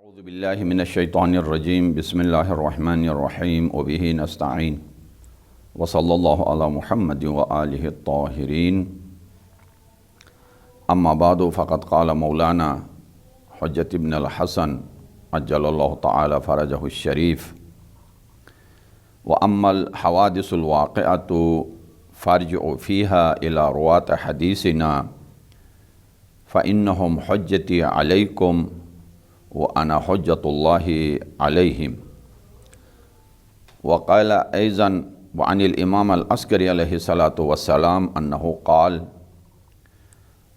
اعوذ باللہ من الشیطان الرجیم بسم اللہ الرحمن الرحیم وبہ نستعین وصلی اللہ علی محمد وآلہ الطاہرین اما بعد فقد قال مولانا حجت ابن الحسن عجل اللہ تعالی فرجہ الشریف واما الحوادث الواقعۃ فارجع فیہا الی رواۃ حدیثنا فإنہم حجتی علیکم وأنا حجة الله عليهم. وقال أيضا وعن الإمام العسكري عليه الصلاة والسلام أنه قال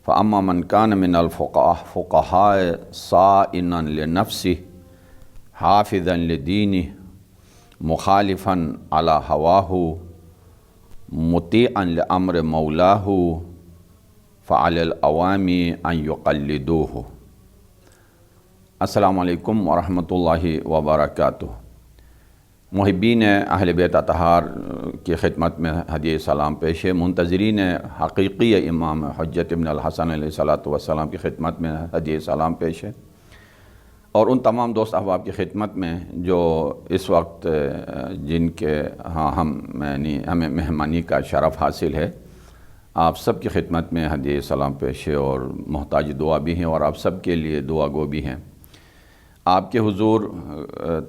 فأما من كان من الفقهاء صائنا لنفسه حافظا لدينه مخالفا على هواه مطيعا لأمر مولاه فعلى العوام أن يقلدوه. السلام علیکم ورحمۃ اللہ وبرکاتہ. محبین اہل بیت اطہار کی خدمت میں ہدیہ سلام پیش ہے. منتظرین حقیقی امام حجت ابن الحسن علیہ السلام کی خدمت میں ہدیہ سلام پیش ہے، اور ان تمام دوست احباب کی خدمت میں جو اس وقت جن کے ہاں ہمیں مہمانی کا شرف حاصل ہے، آپ سب کی خدمت میں ہدیہ سلام پیش ہے اور محتاج دعا بھی ہیں، اور آپ سب کے لیے دعا گو بھی ہیں. آپ کے حضور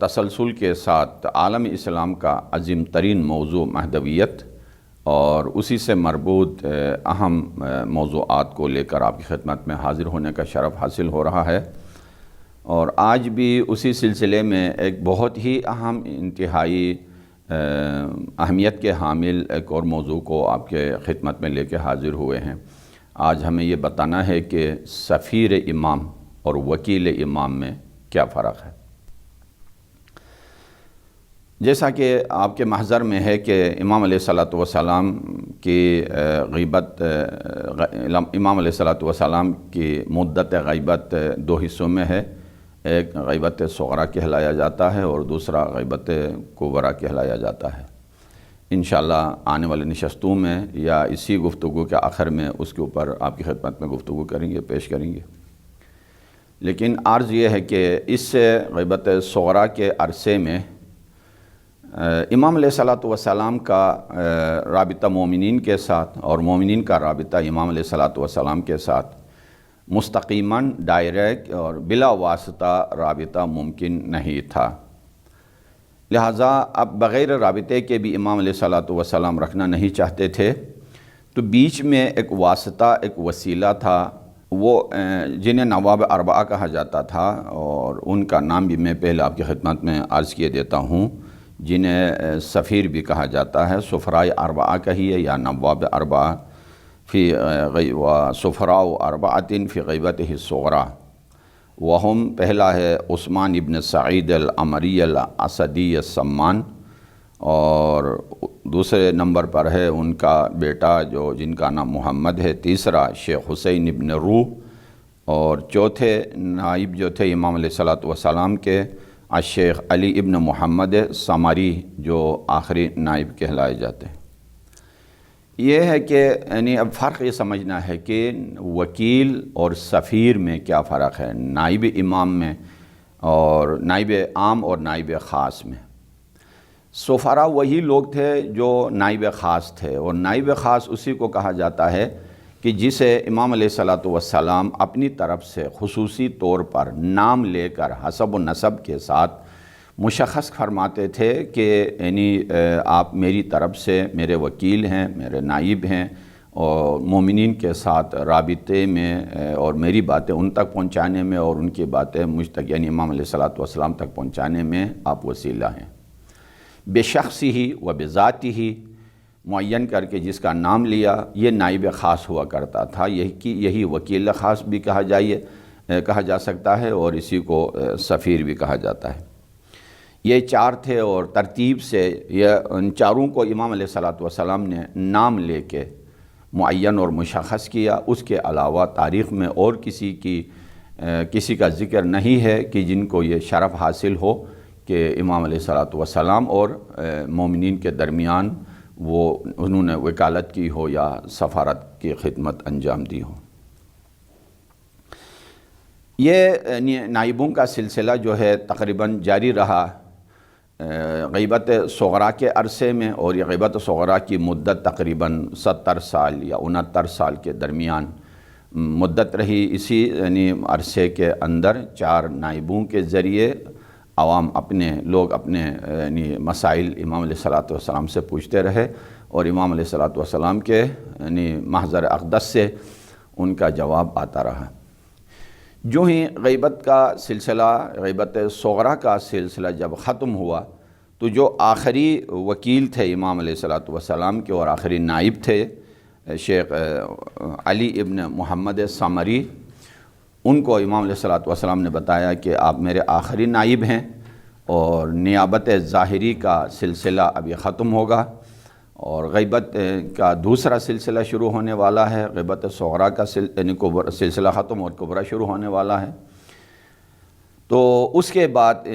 تسلسل کے ساتھ عالم اسلام کا عظیم ترین موضوع مہدویت اور اسی سے مربوط اہم موضوعات کو لے کر آپ کی خدمت میں حاضر ہونے کا شرف حاصل ہو رہا ہے. اور آج بھی اسی سلسلے میں ایک بہت ہی اہم انتہائی اہمیت کے حامل ایک اور موضوع کو آپ کے خدمت میں لے کے حاضر ہوئے ہیں. آج ہمیں یہ بتانا ہے کہ سفیر امام اور وکیل امام میں کیا فرق ہے. جیسا کہ آپ کے محضر میں ہے کہ امام علیہ السلام کی غیبت امام علیہ السلام کی مدت غیبت دو حصوں میں ہے. ایک غیبت صغریٰ کہلایا جاتا ہے اور دوسرا غیبت کبریٰ کہلایا جاتا ہے. انشاءاللہ آنے والے نشستوں میں یا اسی گفتگو کے آخر میں اس کے اوپر آپ کی خدمت میں گفتگو کریں گے، پیش کریں گے. لیکن عرض یہ ہے کہ اس غیبت صغریٰ کے عرصے میں امام علیہ السلام کا رابطہ مومنین کے ساتھ اور مومنین کا رابطہ امام علیہ السلام کے ساتھ مستقیماً ڈائریکٹ اور بلا واسطہ رابطہ ممکن نہیں تھا. لہٰذا اب بغیر رابطے کے بھی امام علیہ السلام رکھنا نہیں چاہتے تھے، تو بیچ میں ایک واسطہ، ایک وسیلہ تھا، وہ جنہیں نواب اربعہ کہا جاتا تھا، اور ان کا نام بھی میں پہلے آپ کی خدمت میں عرض کیے دیتا ہوں، جنہیں سفیر بھی کہا جاتا ہے. سفرائے اربعہ کہیے یا نواب اربعہ فی سفراء اربعۃ فی غیبتہ الصغریٰ. وہم پہلا ہے عثمان ابن سعید العمری الاسدی السمان، اور دوسرے نمبر پر ہے ان کا بیٹا جن کا نام محمد ہے. تیسرا شیخ حسین ابن روح، اور چوتھے نائب جو تھے امام علیہ السلام کے الشیخ علی ابن محمد سمری، جو آخری نائب کہلائے جاتے ہیں. یہ ہے کہ یعنی اب فرق یہ سمجھنا ہے کہ وکیل اور سفیر میں کیا فرق ہے، نائب امام میں اور نائب عام اور نائب خاص میں. سفراء وہی لوگ تھے جو نائب خاص تھے، اور نائب خاص اسی کو کہا جاتا ہے کہ جسے امام علیہ السلام اپنی طرف سے خصوصی طور پر نام لے کر حسب و نسب کے ساتھ مشخص فرماتے تھے کہ یعنی آپ میری طرف سے میرے وکیل ہیں، میرے نائب ہیں، اور مومنین کے ساتھ رابطے میں اور میری باتیں ان تک پہنچانے میں اور ان کی باتیں مجھ تک یعنی امام علیہ السلام تک پہنچانے میں آپ وسیلہ ہیں. بے شخصی ہی و بذاتی ہی معین کر کے جس کا نام لیا، یہ نائب خاص ہوا کرتا تھا. یہی وکیل خاص بھی کہا جا سکتا ہے، اور اسی کو سفیر بھی کہا جاتا ہے. یہ چار تھے، اور ترتیب سے ان چاروں کو امام علیہ السلام نے نام لے کے معین اور مشخص کیا. اس کے علاوہ تاریخ میں اور کسی کا ذکر نہیں ہے کہ جن کو یہ شرف حاصل ہو کہ امام علیہ السلام اور مومنین کے درمیان انہوں نے وکالت کی ہو یا سفارت کی خدمت انجام دی ہو. یہ نائبوں کا سلسلہ جو ہے تقریباً جاری رہا غیبت صغرا کے عرصے میں، اور یہ غیبت صغرا کی مدت تقریباً 70 سال یا 69 سال کے درمیان مدت رہی۔ اسی عرصے کے اندر 4 نائبوں کے ذریعے عوام لوگ اپنے مسائل امام علیہ الصلوۃ والسلام سے پوچھتے رہے، اور امام علیہ الصلوۃ والسلام کے محضر اقدس سے ان کا جواب آتا رہا۔ جو ہی غیبت کا سلسلہ، غیبت صغرا کا سلسلہ جب ختم ہوا، تو جو آخری وکیل تھے امام علیہ الصلوۃ والسلام کے اور آخری نائب تھے شیخ علی ابن محمد سامری، ان کو امام علیہ الصلوۃ والسلام نے بتایا کہ آپ میرے آخری نائب ہیں، اور نیابت ظاہری کا سلسلہ ابھی ختم ہوگا، اور غیبت کا دوسرا سلسلہ شروع ہونے والا ہے۔ غیبت صغرا کا سلسلہ ختم اور کبرا شروع ہونے والا ہے۔ تو اس کے بعد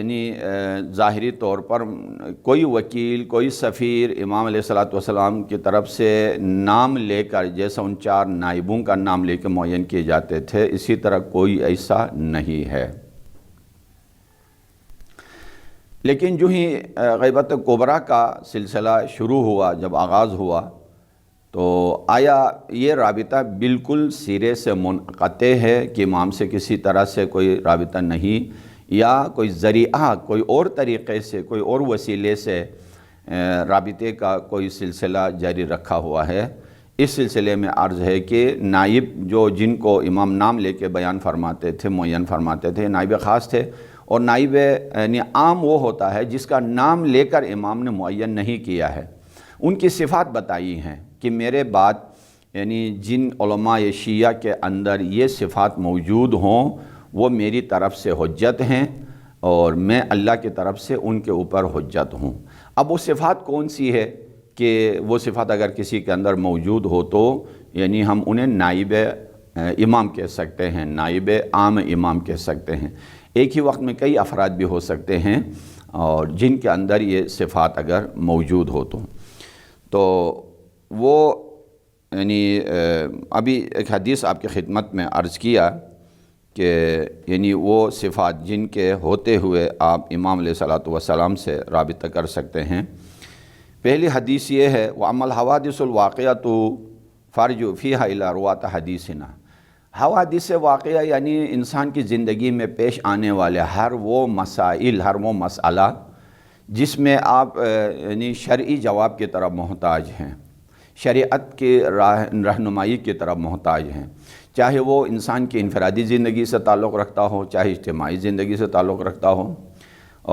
ظاہری طور پر کوئی وکیل، کوئی سفیر امام علیہ الصلوۃ والسلام کی طرف سے نام لے کر، جیسا ان 4 نائبوں کا نام لے کے معین کیے جاتے تھے، اسی طرح کوئی ایسا نہیں ہے۔ لیکن جو ہی غیبت کبرا کا سلسلہ شروع ہوا، جب آغاز ہوا، تو آیا یہ رابطہ بالکل سرے سے منقطع ہے کہ امام سے کسی طرح سے کوئی رابطہ نہیں، یا کوئی ذریعہ، کوئی اور طریقے سے، کوئی اور وسیلے سے رابطے کا کوئی سلسلہ جاری رکھا ہوا ہے؟ اس سلسلے میں عرض ہے کہ نائب جن کو امام نام لے کے بیان فرماتے تھے، معین فرماتے تھے، نائب خاص تھے، اور نائب عام وہ ہوتا ہے جس کا نام لے کر امام نے معین نہیں کیا ہے۔ ان کی صفات بتائی ہیں کہ میرے بعد جن علماء شیعہ کے اندر یہ صفات موجود ہوں، وہ میری طرف سے حجت ہیں، اور میں اللہ کی طرف سے ان کے اوپر حجت ہوں۔ اب وہ صفات کون سی ہے کہ وہ صفات اگر کسی کے اندر موجود ہو تو ہم انہیں نائب امام کہہ سکتے ہیں، نائب عام امام کہہ سکتے ہیں۔ ایک ہی وقت میں کئی افراد بھی ہو سکتے ہیں، اور جن کے اندر یہ صفات اگر موجود ہو تو وہ ابھی ایک حدیث آپ کی خدمت میں عرض کیا کہ وہ صفات جن کے ہوتے ہوئے آپ امام علیہ الصلوۃ والسلام سے رابطہ کر سکتے ہیں۔ پہلی حدیث یہ ہے، وَأَمَّا الْحَوَادِثُ الْوَاقِعَةُ فَارْجُعْ فِيهَا إِلَىٰ رُوَاةِ حَدِيثِنَا۔ حوادث واقعہ انسان کی زندگی میں پیش آنے والے ہر وہ مسائل، ہر وہ مسئلہ جس میں آپ شرعی جواب کی طرف محتاج ہیں، شریعت کی رہنمائی کی طرف محتاج ہیں، چاہے وہ انسان کی انفرادی زندگی سے تعلق رکھتا ہو، چاہے اجتماعی زندگی سے تعلق رکھتا ہو،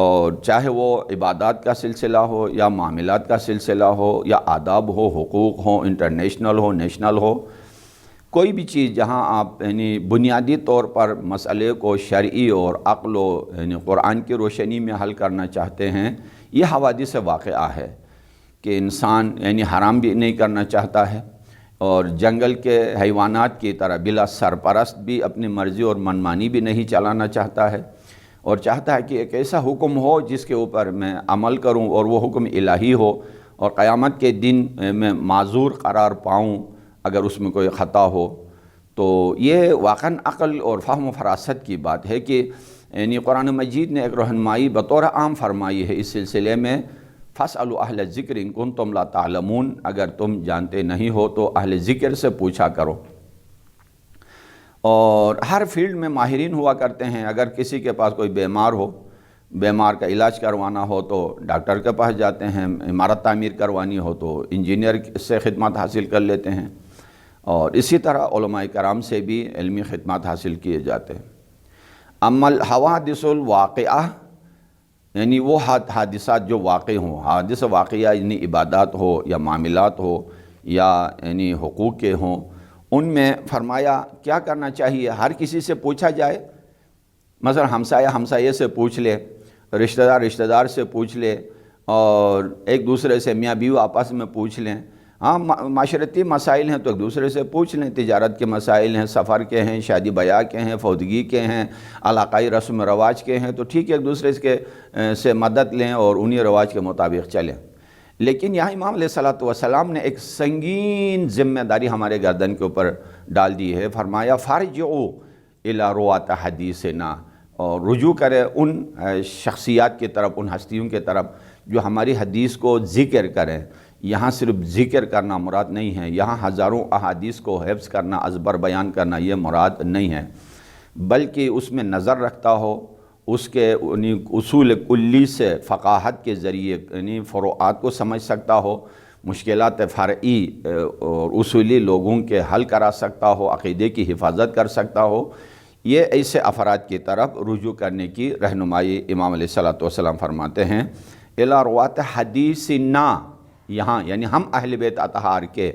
اور چاہے وہ عبادات کا سلسلہ ہو یا معاملات کا سلسلہ ہو یا آداب ہو، حقوق ہو، انٹرنیشنل ہو، نیشنل ہو، کوئی بھی چیز جہاں آپ بنیادی طور پر مسئلے کو شرعی اور عقل و قرآن کی روشنی میں حل کرنا چاہتے ہیں، یہ حوادث واقعہ ہے کہ انسان حرام بھی نہیں کرنا چاہتا ہے، اور جنگل کے حیوانات کی طرح بلا سرپرست بھی اپنی مرضی اور منمانی بھی نہیں چلانا چاہتا ہے، اور چاہتا ہے کہ ایک ایسا حکم ہو جس کے اوپر میں عمل کروں اور وہ حکم الہی ہو، اور قیامت کے دن میں معذور قرار پاؤں اگر اس میں کوئی خطا ہو۔ تو یہ واقعاً عقل اور فہم و فراست کی بات ہے کہ قرآن مجید نے ایک رہنمائی بطور عام فرمائی ہے اس سلسلے میں، فَاسْأَلُوا أَهْلَ الذِّكْرِ إِن كُنتُمْ لَا تَعْلَمُونَ، اگر تم جانتے نہیں ہو تو اہل ذکر سے پوچھا کرو۔ اور ہر فیلڈ میں ماہرین ہوا کرتے ہیں، اگر کسی کے پاس کوئی بیمار ہو، بیمار کا علاج کروانا ہو تو ڈاکٹر کے پاس جاتے ہیں، عمارت تعمیر کروانی ہو تو انجینئر سے خدمات حاصل کر لیتے ہیں، اور اسی طرح علماء کرام سے بھی علمی خدمات حاصل کیے جاتے ہیں۔ اما الحوادث الواقعہ وہ حادثات جو واقع ہوں، حادث واقعہ عبادات ہو یا معاملات ہو یا حقوق کے ہوں، ان میں فرمایا کیا کرنا چاہیے؟ ہر کسی سے پوچھا جائے، مثلا ہمسایہ سے پوچھ لے، رشتہ دار سے پوچھ لے، اور ایک دوسرے سے میاں بیوی آپس میں پوچھ لیں۔ ہاں معاشرتی مسائل ہیں تو ایک دوسرے سے پوچھ لیں، تجارت کے مسائل ہیں، سفر کے ہیں، شادی بیاہ کے ہیں، فوتگی کے ہیں، علاقائی رسم و رواج کے ہیں، تو ٹھیک ہے ایک دوسرے سے مدد لیں اور انہی رواج کے مطابق چلیں۔ لیکن یہاں امام علیہ الصلوۃ والسلام نے ایک سنگین ذمہ داری ہمارے گردن کے اوپر ڈال دی ہے، فرمایا فارجعوا الی روات حدیثنا، اور رجوع کرے ان شخصیات کی طرف، ان ہستیوں کی طرف جو ہماری حدیث کو ذکر کریں۔ یہاں صرف ذکر کرنا مراد نہیں ہے، یہاں ہزاروں احادیث کو حفظ کرنا، ازبر بیان کرنا یہ مراد نہیں ہے، بلکہ اس میں نظر رکھتا ہو، اس کے اصول کلی سے فقاہت کے ذریعے یعنی فروعات کو سمجھ سکتا ہو، مشکلات فرعی اور اصولی لوگوں کے حل کرا سکتا ہو، عقیدے کی حفاظت کر سکتا ہو، یہ ایسے افراد کی طرف رجوع کرنے کی رہنمائی امام علیہ الصلوۃ والسلام فرماتے ہیں۔ الی روات حدیثنا، یہاں یعنی ہم اہل بیت اطہار کے،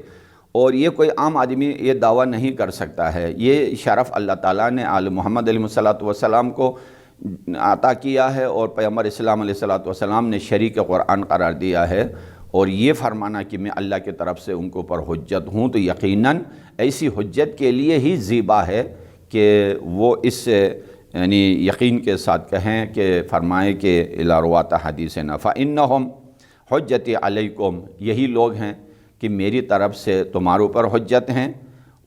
اور یہ کوئی عام آدمی یہ دعویٰ نہیں کر سکتا ہے، یہ شرف اللہ تعالیٰ نے آل محمد علیہ الصلوۃ والسلام کو عطا کیا ہے، اور پیغمبر اسلام علیہ الصلوۃ والسلام نے شریک قرآن قرار دیا ہے، اور یہ فرمانا کہ میں اللہ کی طرف سے ان کے اوپر حجت ہوں، تو یقیناً ایسی حجت کے لیے ہی زیبا ہے کہ وہ اس یعنی یقین کے ساتھ کہیں کہ فرمائیں کہ الی روات حدیثنا فإنہم حجتی علیکم، یہی لوگ ہیں کہ میری طرف سے تمہارے اوپر حجت ہیں،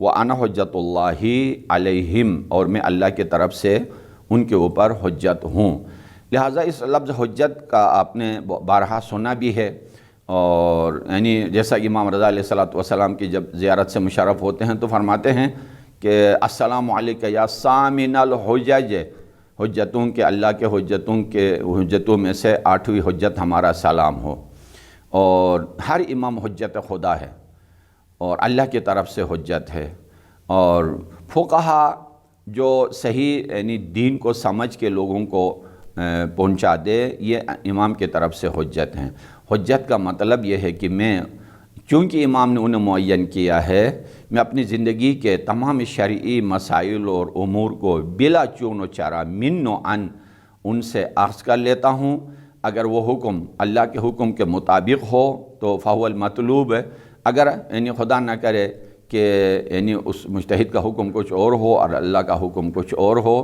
وَأَنَا حُجَّتُ اللَّهِ عَلَيْهِمْ، اور میں اللہ کی طرف سے ان کے اوپر حجت ہوں۔ لہٰذا اس لفظ حجت کا آپ نے بارہا سنا بھی ہے، اور یعنی جیسا امام رضا علیہ الصلوۃ والسلام کی جب زیارت سے مشرف ہوتے ہیں تو فرماتے ہیں کہ السلام علیکہ یا سامن الحجج، حجتوں کے اللہ کے حجتوں میں سے 8ویں حجت ہمارا سلام ہو۔ اور ہر امام حجت خدا ہے اور اللہ کی طرف سے حجت ہے، اور فقہا جو صحیح یعنی دین کو سمجھ کے لوگوں کو پہنچا دے، یہ امام کی طرف سے حجت ہیں۔ حجت کا مطلب یہ ہے کہ میں، چونکہ امام نے انہیں معین کیا ہے، میں اپنی زندگی کے تمام شرعی مسائل اور امور کو بلا چون و چارہ من و عن ان سے اخذ کر لیتا ہوں۔ اگر وہ حکم اللہ کے حکم کے مطابق ہو تو فہو المطلوب ہے، اگر یعنی خدا نہ کرے کہ یعنی اس مجتہد کا حکم کچھ اور ہو اور اللہ کا حکم کچھ اور ہو،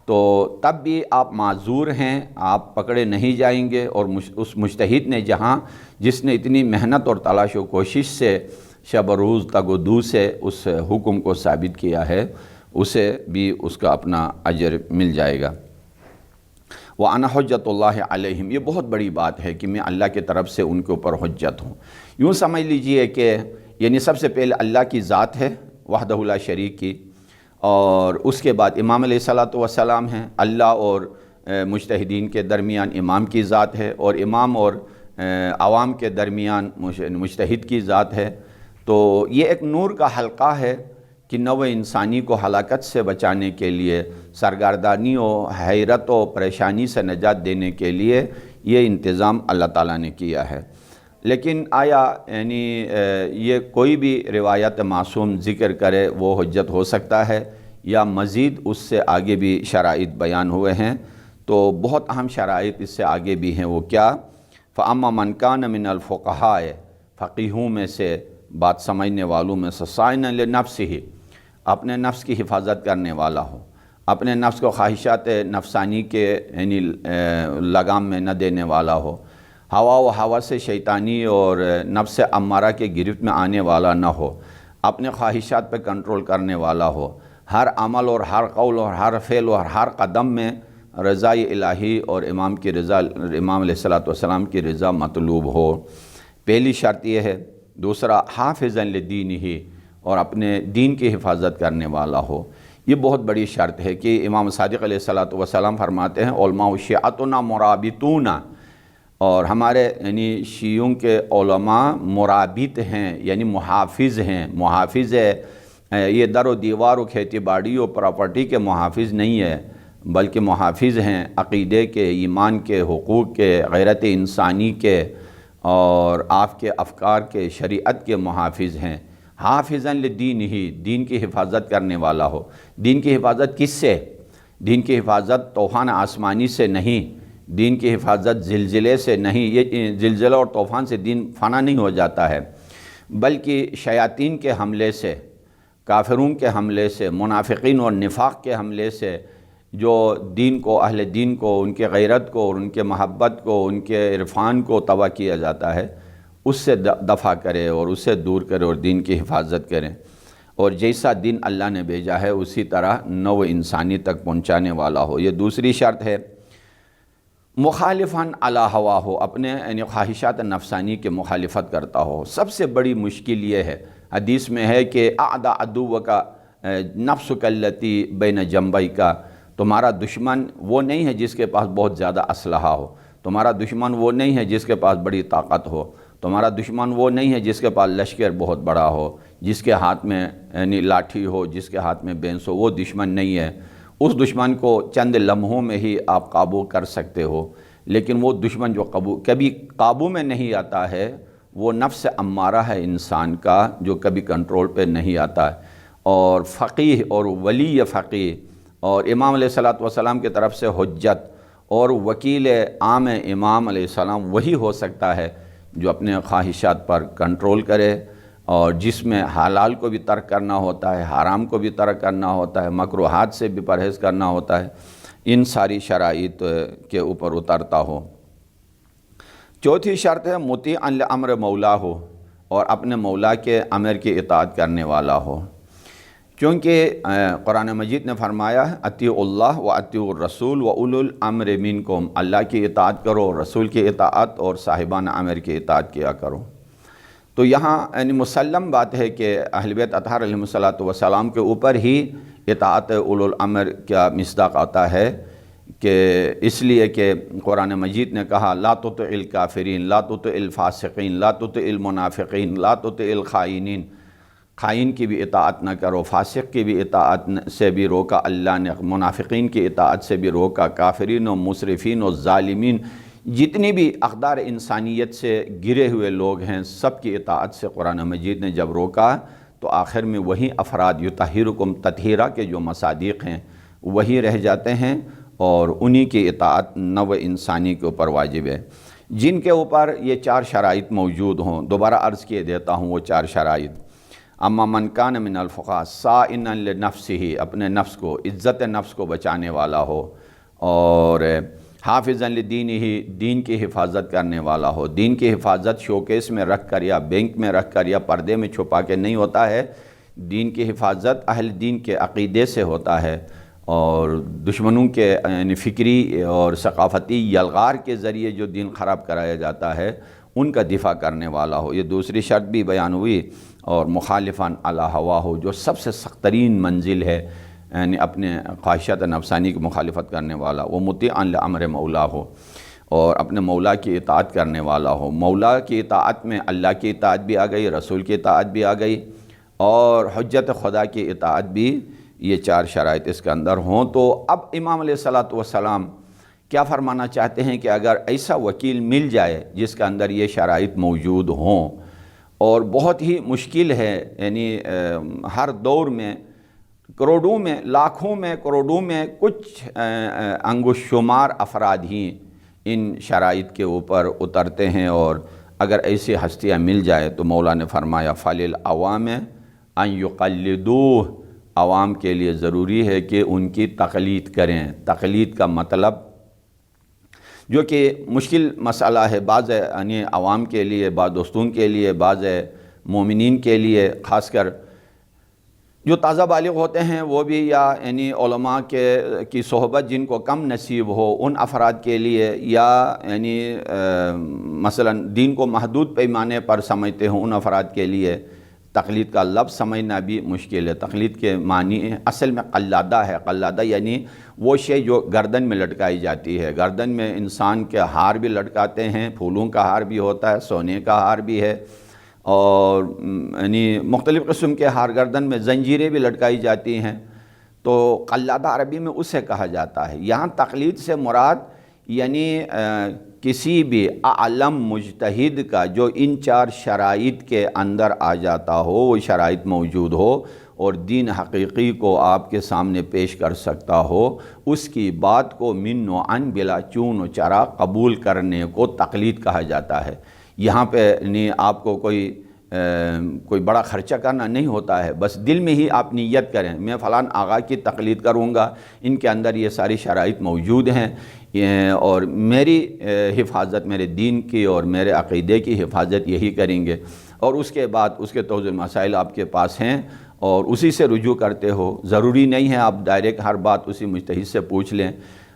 تو تب بھی آپ معذور ہیں، آپ پکڑے نہیں جائیں گے، اور اس مجتہد نے جس نے اتنی محنت اور تلاش و کوشش سے شب و روز تگ و دو سے اس حکم کو ثابت کیا ہے، اسے بھی اس کا اپنا اجر مل جائے گا۔ وَأَنَا حُجَّتُ اللَّهِ عَلَيْهِمْ، یہ بہت بڑی بات ہے کہ میں اللہ کی طرف سے ان کے اوپر حجت ہوں۔ یوں سمجھ لیجئے کہ یعنی سب سے پہلے اللہ کی ذات ہے وحدہ لا شریک کی، اور اس کے بعد امام علیہ الصلوۃ والسلام ہیں، اللہ اور مجتہدین کے درمیان امام کی ذات ہے، اور امام اور عوام کے درمیان مجتہد کی ذات ہے۔ تو یہ ایک نور کا حلقہ ہے کہ نوع انسانی کو ہلاکت سے بچانے کے لیے، سرگردانی و حیرت و پریشانی سے نجات دینے کے لیے یہ انتظام اللہ تعالیٰ نے کیا ہے۔ لیکن آیا یعنی یہ کوئی بھی روایت معصوم ذکر کرے وہ حجت ہو سکتا ہے، یا مزید اس سے آگے بھی شرائط بیان ہوئے ہیں؟ تو بہت اہم شرائط اس سے آگے بھی ہیں، وہ کیا؟ فَأَمَّا مَنْ كَانَ مِنَ الْفُقَهَاءِ، فقیہوں میں سے، بات سمجھنے والوں میں سے، صَائِنًا لِنَفْسِهِ، اپنے نفس کی حفاظت کرنے والا ہو، اپنے نفس کو خواہشات نفسانی کے یعنی لگام میں نہ دینے والا ہو، ہوا و ہوس شیطانی اور نفس امارہ کے گرفت میں آنے والا نہ ہو، اپنے خواہشات پہ کنٹرول کرنے والا ہو، ہر عمل اور ہر قول اور ہر فعل اور ہر قدم میں رضائے الہی اور امام کی رضا، امام علیہ الصلوۃ والسلام کی رضا مطلوب ہو، پہلی شرط یہ ہے۔ دوسرا حافظاً لدینہ، اور اپنے دین کی حفاظت کرنے والا ہو۔ یہ بہت بڑی شرط ہے کہ امام صادق علیہ الصلوۃ والسلام فرماتے ہیں علماء شیعتنا مرابطون، اور ہمارے یعنی شیعوں کے علماء مرابط ہیں، یعنی محافظ ہیں۔ محافظ ہے یہ در و دیوار و کھیتی باڑی و پراپرٹی کے محافظ نہیں ہے، بلکہ محافظ ہیں عقیدے کے، ایمان کے، حقوق کے، غیرت انسانی کے، اور آپ کے افکار کے، شریعت کے محافظ ہیں۔ حافظاً لدینہ، دین کی حفاظت کرنے والا ہو۔ دین کی حفاظت کس سے؟ دین کی حفاظت طوفان آسمانی سے نہیں، دین کی حفاظت زلزلے سے نہیں۔ یہ زلزلہ اور طوفان سے دین فنا نہیں ہو جاتا ہے، بلکہ شیاطین کے حملے سے، کافرون کے حملے سے، منافقین اور نفاق کے حملے سے، جو دین کو، اہل دین کو، ان کے غیرت کو اور ان کے محبت کو، ان کے عرفان کو تباہ کیا جاتا ہے، اس سے دفع کرے اور اس سے دور کرے اور دین کی حفاظت کریں۔ اور جیسا دین اللہ نے بھیجا ہے اسی طرح نو انسانی تک پہنچانے والا ہو۔ یہ دوسری شرط ہے۔ مخالفاً علی ہوا ہو، اپنے یعنی خواہشات نفسانی کے مخالفت کرتا ہو۔ سب سے بڑی مشکل یہ ہے، حدیث میں ہے کہ اعداء عدوک نفسک التی بین جنبیک، تمہارا دشمن وہ نہیں ہے جس کے پاس بہت زیادہ اسلحہ ہو، تمہارا دشمن وہ نہیں ہے جس کے پاس بڑی طاقت ہو، تمہارا دشمن وہ نہیں ہے جس کے پاس لشکر بہت بڑا ہو، جس کے ہاتھ میں یعنی لاٹھی ہو، جس کے ہاتھ میں بینس ہو، وہ دشمن نہیں ہے۔ اس دشمن کو چند لمحوں میں ہی آپ قابو کر سکتے ہو، لیکن وہ دشمن جو کبھی قابو میں نہیں آتا ہے وہ نفس امارہ ہے انسان کا، جو کبھی کنٹرول پہ نہیں آتا ہے۔ اور فقیہ اور ولی فقیہ اور امام علیہ السلام کی طرف سے حجت اور وکیل عام امام علیہ السلام وہی ہو سکتا ہے جو اپنے خواہشات پر کنٹرول کرے، اور جس میں حلال کو بھی ترک کرنا ہوتا ہے، حرام کو بھی ترک کرنا ہوتا ہے، مکروہات سے بھی پرہیز کرنا ہوتا ہے، ان ساری شرائط کے اوپر اترتا ہو۔ چوتھی شرط ہے مطیعا لامر مولا ہو، اور اپنے مولا کے امر کی اطاعت کرنے والا ہو، کیونکہ قرآن مجید نے فرمایا ہے اطیعوا اللہ و اطیعوا الرسول و اولو الامر منکم، اللہ کی اطاعت کرو، رسول کی اطاعت اور صاحبان امر کی اطاعت کیا کرو۔ تو یہاں یعنی مسلم بات ہے کہ اہل بیت اطہار علیہم السلام کے اوپر ہی اطاعت اولو الامر کا مصداق آتا ہے، کہ اس لیے کہ قرآن مجید نے کہا لا تطع الکافرین، لا تطع الفاسقین، لا تطع المنافقین، لا تطع الخائنین، خائن کی بھی اطاعت نہ کرو، فاسق کی بھی اطاعت سے بھی روکا اللہ نے، منافقین کی اطاعت سے بھی روکا، کافرین و مسرفین و ظالمین، جتنی بھی اقدار انسانیت سے گرے ہوئے لوگ ہیں سب کی اطاعت سے قرآن مجید نے جب روکا تو آخر میں وہی افراد یطہرکم تطہیرا کے جو مصادیق ہیں وہی رہ جاتے ہیں، اور انہی کی اطاعت نو انسانی کے اوپر واجب ہے، جن کے اوپر یہ چار شرائط موجود ہوں۔ دوبارہ عرض کیے دیتا ہوں وہ چار شرائط۔ اما من کان من الفقراء صائنا لنفسہ، اپنے نفس کو، عزت نفس کو بچانے والا ہو، اور حافظا لدینہ، دین کی حفاظت کرنے والا ہو۔ دین کی حفاظت شوکیس میں رکھ کر یا بینک میں رکھ کر یا پردے میں چھپا کے نہیں ہوتا ہے، دین کی حفاظت اہل دین کے عقیدے سے ہوتا ہے، اور دشمنوں کے یعنی فکری اور ثقافتی یلغار کے ذریعے جو دین خراب کرایا جاتا ہے ان کا دفاع کرنے والا ہو۔ یہ دوسری شرط بھی بیان ہوئی۔ اور مخالفاً علی ہوا ہو، جو سب سے سخت ترین منزل ہے، یعنی اپنے خواہشات نفسانی کی مخالفت کرنے والا، وہ مطیعا لامر مولا ہو، اور اپنے مولا کی اطاعت کرنے والا ہو۔ مولا کی اطاعت میں اللہ کی اطاعت بھی آ گئی، رسول کی اطاعت بھی آ گئی، اور حجت خدا کی اطاعت بھی، یہ چار شرائط اس کے اندر ہوں۔ تو اب امام علیہ السلام کیا فرمانا چاہتے ہیں کہ اگر ایسا وکیل مل جائے جس کے اندر یہ شرائط موجود ہوں، اور بہت ہی مشکل ہے، یعنی ہر دور میں کروڑوں میں، لاکھوں میں، کروڑوں میں کچھ انگوش شمار افراد ہی ان شرائط کے اوپر اترتے ہیں، اور اگر ایسی ہستیاں مل جائے تو مولا نے فرمایا فَلِلْعَوَامِ أَن يُقَلِّدُوهُ، عوام کے لیے ضروری ہے کہ ان کی تقلید کریں۔ تقلید کا مطلب جو کہ مشکل مسئلہ ہے بعض یعنی عوام کے لیے، بعض دوستوں کے لیے، بعض مومنین کے لیے، خاص کر جو تازہ بالغ ہوتے ہیں وہ بھی، یا یعنی علماء کی صحبت جن کو کم نصیب ہو ان افراد کے لیے، یا یعنی مثلا دین کو محدود پیمانے پر سمجھتے ہوں ان افراد کے لیے تقلید کا لفظ سمجھنا بھی مشکل ہے۔ تقلید کے معنی اصل میں قلادہ ہے۔ قلادہ یعنی وہ شے جو گردن میں لٹکائی جاتی ہے۔ گردن میں انسان کے ہار بھی لٹکاتے ہیں، پھولوں کا ہار بھی ہوتا ہے، سونے کا ہار بھی ہے، اور یعنی مختلف قسم کے ہار، گردن میں زنجیریں بھی لٹکائی جاتی ہیں، تو قلادہ عربی میں اسے کہا جاتا ہے۔ یہاں تقلید سے مراد یعنی کسی بھی اعلم مجتہد کا جو ان چار شرائط کے اندر آ جاتا ہو، وہ شرائط موجود ہو اور دین حقیقی کو آپ کے سامنے پیش کر سکتا ہو، اس کی بات کو من و عن بلا چون و چرا قبول کرنے کو تقلید کہا جاتا ہے۔ یہاں پہ نہیں آپ کو کوئی بڑا خرچہ کرنا نہیں ہوتا ہے، بس دل میں ہی آپ نیت کریں میں فلان آقا کی تقلید کروں گا، ان کے اندر یہ ساری شرائط موجود ہیں، اور میری حفاظت میرے دین کی اور میرے عقیدے کی حفاظت یہی کریں گے، اور اس کے بعد اس کے توضیح مسائل آپ کے پاس ہیں، اور اسی سے رجوع کرتے ہو. ضروری نہیں ہے آپ ڈائریکٹ ہر بات اسی مجتہد سے پوچھ لیں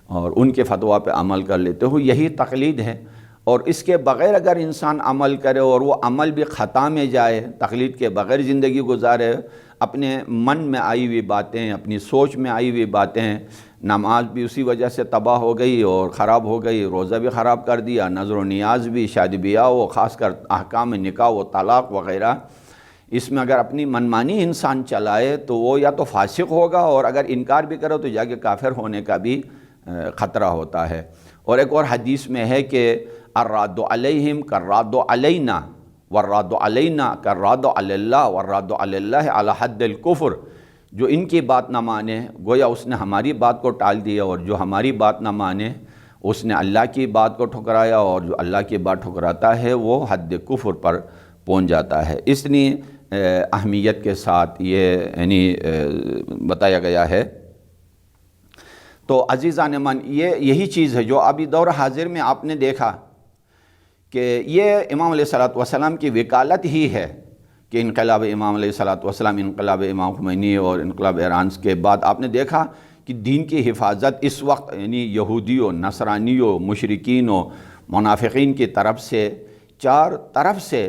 اور ان کے فتویٰ پہ عمل کر لیتے ہو. یہی تقلید ہے. اور اس کے بغیر اگر انسان عمل کرے اور وہ عمل بھی خطا میں جائے، تقلید کے بغیر زندگی گزارے، اپنے من میں آئی ہوئی باتیں، اپنی سوچ میں آئی ہوئی باتیں، نماز بھی اسی وجہ سے تباہ ہو گئی اور خراب ہو گئی، روزہ بھی خراب کر دیا، نظر و نیاز بھی، شادی بیاہ و خاص کر احکام نکاح و طلاق وغیرہ، اس میں اگر اپنی منمانی انسان چلائے تو وہ یا تو فاسق ہوگا، اور اگر انکار بھی کرو تو جا کے کافر ہونے کا بھی خطرہ ہوتا ہے. اور ایک اور حدیث میں ہے کہ الراد علیہم کالراد علینا والراد علینا کالراد علی اللہ والراد علی اللہ علی حد الکفر. جو ان کی بات نہ مانے گویا اس نے ہماری بات کو ٹال دیا، اور جو ہماری بات نہ مانے اس نے اللہ کی بات کو ٹھکرایا، اور جو اللہ کی بات ٹھکراتا ہے وہ حد کفر پر پہنچ جاتا ہے. اس لیے اہمیت کے ساتھ یہ بتایا گیا ہے. تو عزیزان من، یہی چیز ہے جو ابھی دور حاضر میں آپ نے دیکھا کہ یہ امام علیہ الصلوۃ والسلام کی وکالت ہی ہے کہ انقلاب امام علیہ الصلوۃ والسلام، انقلاب امام خمینی اور انقلاب ایران کے بعد آپ نے دیکھا کہ دین کی حفاظت اس وقت یہودیوں، نصرانیوں، مشرکین و منافقین کی طرف سے، چار طرف سے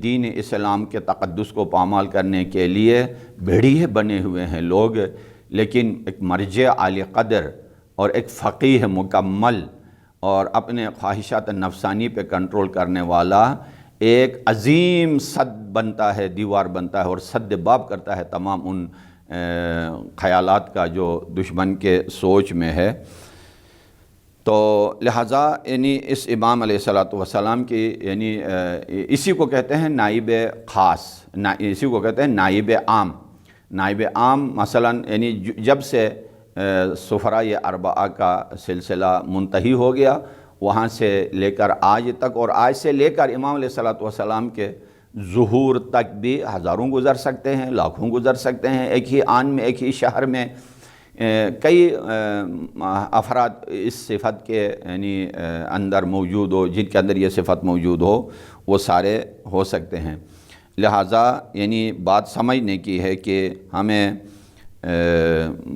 دین اسلام کے تقدس کو پامال کرنے کے لیے بھیڑیے بنے ہوئے ہیں لوگ. لیکن ایک مرجع عالی قدر اور ایک فقیہ مکمل اور اپنے خواہشات نفسانی پہ کنٹرول کرنے والا ایک عظیم سد بنتا ہے، دیوار بنتا ہے اور سد باب کرتا ہے تمام ان خیالات کا جو دشمن کے سوچ میں ہے. تو لہٰذا اس امام علیہ الصلوۃ والسلام کی اسی کو کہتے ہیں نائب خاص، اسی کو کہتے ہیں نائب عام. نائب عام مثلاً جب سے سفراء اربعہ کا سلسلہ منتہی ہو گیا، وہاں سے لے کر آج تک، اور آج سے لے کر امام علیہ الصلوۃ والسلام کے ظہور تک بھی ہزاروں گزر سکتے ہیں، لاکھوں گزر سکتے ہیں. ایک ہی آن میں، ایک ہی شہر میں کئی افراد اس صفت کے اندر موجود ہو، جن کے اندر یہ صفت موجود ہو، وہ سارے ہو سکتے ہیں. لہٰذا بات سمجھنے کی ہے کہ ہمیں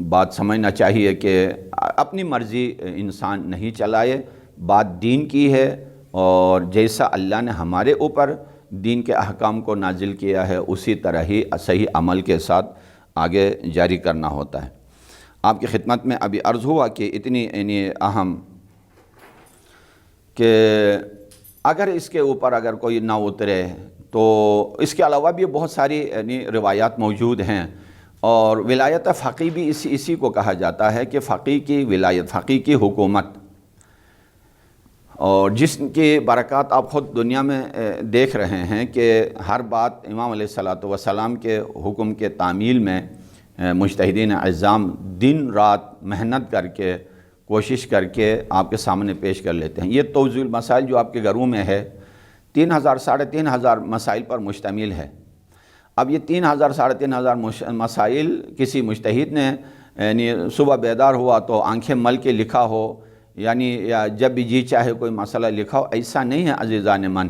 بات سمجھنا چاہیے کہ اپنی مرضی انسان نہیں چلائے، بات دین کی ہے، اور جیسا اللہ نے ہمارے اوپر دین کے احکام کو نازل کیا ہے اسی طرح ہی صحیح عمل کے ساتھ آگے جاری کرنا ہوتا ہے. آپ کی خدمت میں ابھی عرض ہوا کہ اتنی اہم کہ اگر اس کے اوپر اگر کوئی نہ اترے تو اس کے علاوہ بھی بہت ساری روایات موجود ہیں. اور ولایت فقی بھی اسی کو کہا جاتا ہے کہ فقی کی ولایت، فقی کی حکومت، اور جس کی برکات آپ خود دنیا میں دیکھ رہے ہیں کہ ہر بات امام علیہ الصلوۃ والسلام کے حکم کے تعمیل میں مجتہدین عظام دن رات محنت کر کے، کوشش کر کے آپ کے سامنے پیش کر لیتے ہیں. یہ توضیح المسائل جو آپ کے گھروں میں ہے 3000 ساڑھے 3000 مسائل پر مشتمل ہے. اب یہ 3000 ساڑھے 3000 مسائل کسی مجتہد نے صبح بیدار ہوا تو آنکھیں مل کے لکھا ہو، یا جب بھی جی چاہے کوئی مسئلہ لکھا ہو، ایسا نہیں ہے عزیزان من.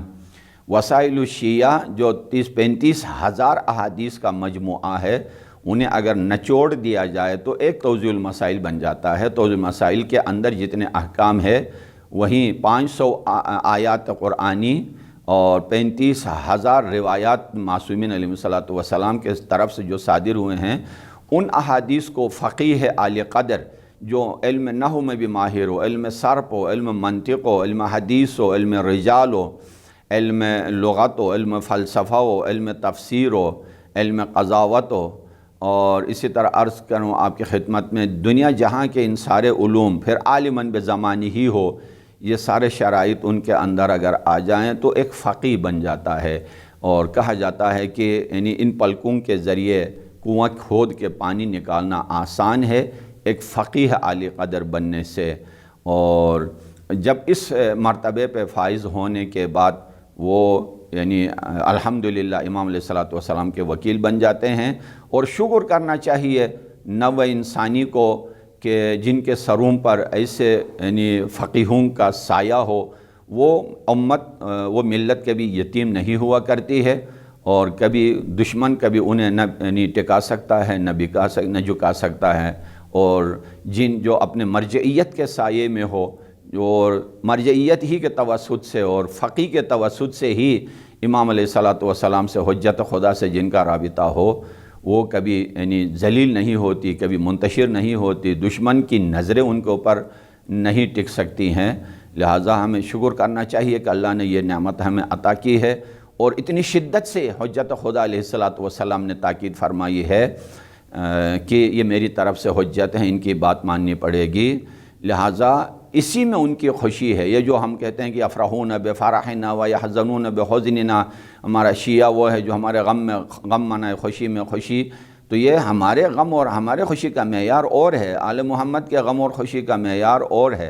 وسائل الشیعہ جو 35 ہزار احادیث کا مجموعہ ہے، انہیں اگر نچوڑ دیا جائے تو ایک توضیح المسائل بن جاتا ہے. توضیح المسائل کے اندر جتنے احکام ہے وہیں 500 آیات قرآنی اور 35,000 روایات معصومین علیہ الصلوۃ والسلام کے طرف سے جو صادر ہوئے ہیں، ان احادیث کو فقیہ عالی قدر جو علم نحو میں بھی ماہر ہو، علم صرف ہو، علم منطق ہو، علم حدیث ہو، علم رجال ہو، علم لغت ہو، علم فلسفہ ہو، علم تفسیر ہو، علم قضاوت ہو، اور اسی طرح عرض کروں آپ کی خدمت میں دنیا جہاں کے ان سارے علوم، پھر عالماً بزمانی ہی ہو، یہ سارے شرائط ان کے اندر اگر آ جائیں تو ایک فقیہ بن جاتا ہے. اور کہا جاتا ہے کہ ان پلکوں کے ذریعے کنواں کھود کے پانی نکالنا آسان ہے ایک فقیہ عالی قدر بننے سے. اور جب اس مرتبے پہ فائز ہونے کے بعد وہ الحمدللہ امام علیہ الصلوۃ والسلام کے وکیل بن جاتے ہیں. اور شکر کرنا چاہیے نوع انسانی کو کہ جن کے سروں پر ایسے فقیہوں کا سایہ ہو. وہ امت، وہ ملت کبھی یتیم نہیں ہوا کرتی ہے، اور کبھی دشمن کبھی انہیں نہ ٹکا سکتا ہے نہ جھکا سکتا ہے، اور جو اپنے مرجعیت کے سائے میں ہو، اور مرجعیت ہی کے توسط سے اور فقی کے توسط سے ہی امام علیہ السلام سے حجت خدا سے جن کا رابطہ ہو، وہ کبھی ذلیل نہیں ہوتی، کبھی منتشر نہیں ہوتی، دشمن کی نظریں ان کے اوپر نہیں ٹک سکتی ہیں۔ لہٰذا ہمیں شکر کرنا چاہیے کہ اللہ نے یہ نعمت ہمیں عطا کی ہے، اور اتنی شدت سے حجت خدا علیہ السلام نے تاکید فرمائی ہے کہ یہ میری طرف سے حجت ہیں، ان کی بات ماننی پڑے گی۔ لہٰذا اسی میں ان کی خوشی ہے۔ یہ جو ہم کہتے ہیں کہ افرحون بفرحنا ویحزنون بحزننا، ہمارا شیعہ وہ ہے جو ہمارے غم میں غم منائے، خوشی میں خوشی، تو یہ ہمارے غم اور ہمارے خوشی کا معیار اور ہے، آل محمد کے غم اور خوشی کا معیار اور ہے۔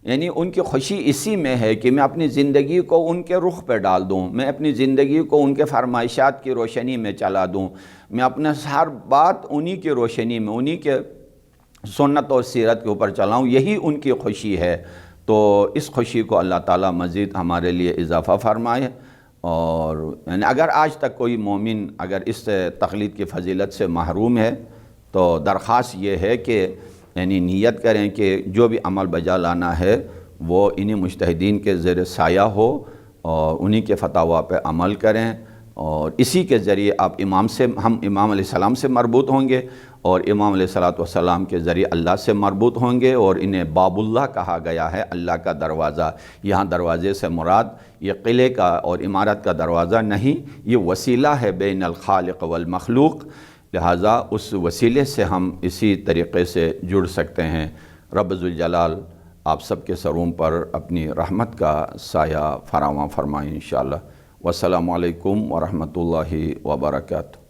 یعنی ان کی خوشی اسی میں ہے کہ میں اپنی زندگی کو ان کے رخ پہ ڈال دوں، میں اپنی زندگی کو ان کے فرمائشات کی روشنی میں چلا دوں، میں اپنا ہر بات انہی کی روشنی میں، انہی کے سنت اور سیرت کے اوپر چلاؤں، یہی ان کی خوشی ہے۔ تو اس خوشی کو اللہ تعالیٰ مزید ہمارے لیے اضافہ فرمائے۔ اور یعنی اگر آج تک کوئی مومن اگر اس تقلید کی فضیلت سے محروم ہے تو درخواست یہ ہے کہ یعنی نیت کریں کہ جو بھی عمل بجا لانا ہے وہ انہی مجتہدین کے زیر سایہ ہو، اور انہی کے فتاویٰ پہ عمل کریں، اور اسی کے ذریعے ہم امام علیہ السلام سے مربوط ہوں گے، اور امام علیہ السلام کے ذریعے اللہ سے مربوط ہوں گے، اور انہیں باب اللہ کہا گیا ہے، اللہ کا دروازہ۔ یہاں دروازے سے مراد یہ قلعے کا اور عمارت کا دروازہ نہیں، یہ وسیلہ ہے بین الخالق والمخلوق، لہٰذا اس وسیلے سے ہم اسی طریقے سے جڑ سکتے ہیں۔ رب ذوالجلال آپ سب کے سروں پر اپنی رحمت کا سایہ فراواں فرمائیں انشاءاللہ۔ والسلام علیکم ورحمۃ اللہ وبرکاتہ۔